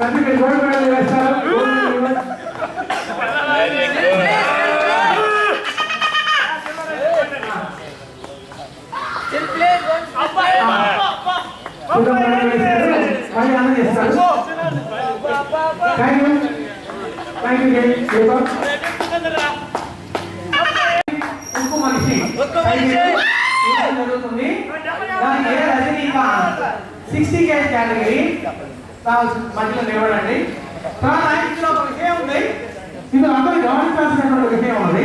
కంటికి gold medal వేస్తారు. ఇంకో మనిషి జరుగుతుంది. దాని ఏ రజనీకాంత్ 60 kg కేటగిరీ మధ్యలో నిలబడండి. తర్వాత ఇందులో ఒక విషయం ఉంది, ఇందులో అందరూ గమనించాల్సినటువంటి ఒక విషయం ఉంది.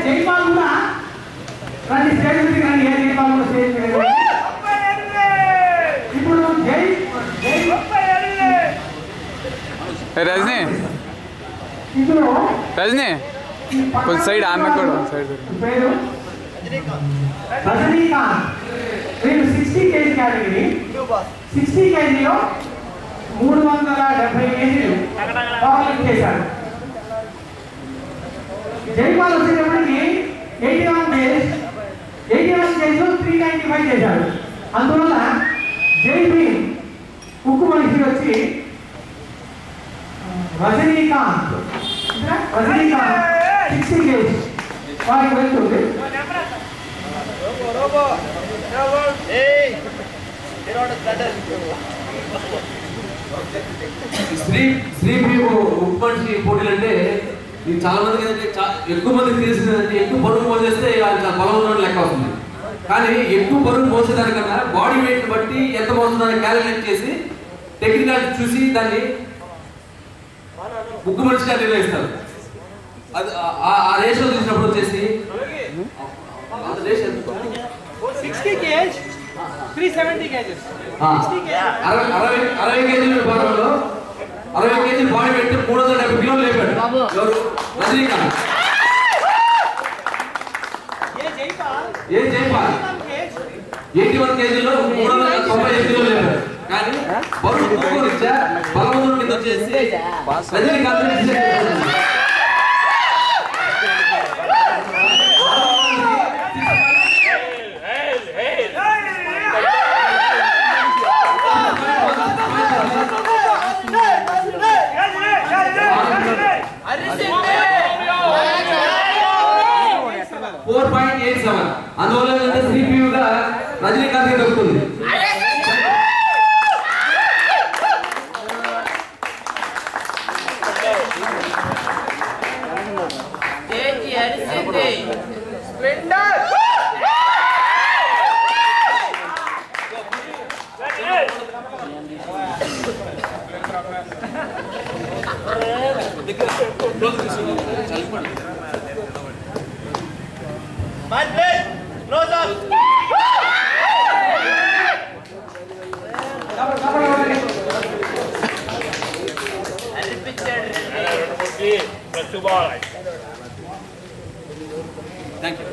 జైపాల్ కూడా రండి స్టేజ్ మీద రండి. ఏ జైపాల్ కూడా స్టేజ్ మీద ఇప్పుడు రజనీ ఇందులో రజనీ కొంచెం సైడ్ ఆమె కూడా సైడ్ పేరు రజనీకాంత్. వీళ్ళు 60 kg కేటగిరీ. 60 kgలో 370 kg పవర్ చేశారు. జైపాల్ వచ్చేటప్పటికి 81 kg 395 చేశారు. అందువల్ల జైభీమ్ ఉక్కు మనిషి వచ్చి రజనీకాంత్ 60 kg వారికి వెళ్తుంది. శ్రీ ఉక్కు మనిషి పోటీలు అంటే ఇది చాలా మందికి ఎక్కువ మందికి తెలిసిందంటే ఎక్కువ బరువు మోసేస్తే బలం ఉన్న లెక్క వస్తుంది. కానీ ఎక్కువ బరువు మోసేదానికన్నా బాడీ వెయిట్ బట్టి ఎంత మోస్తుందని క్యాలిక్యులేట్ చేసి టెక్నికల్ చూసి దాన్ని ఉక్కు మనిషిగా నిర్ణయిస్తారు. అది ఆ రేషియో చూసినప్పుడు వచ్చేసి 60 kg 370 kg 60 kg భాగంలో 60 kg బాడీ వెయిట్ 370 కిలోలు లేపాడు. ఎవరు? రజనీకాంత్. ఏ జైపాల్ 81 kgలో 395 కిలోలు లేపాడు. కానీ బరువు తూకం రీత్యా బలవంతుడి కింద వచ్చేసి రజనీకాంత్ 4.87. అందువల్ల శ్రీపీగా రజనీకాంత్ దొరుకుతుంది. Close up. Thank you.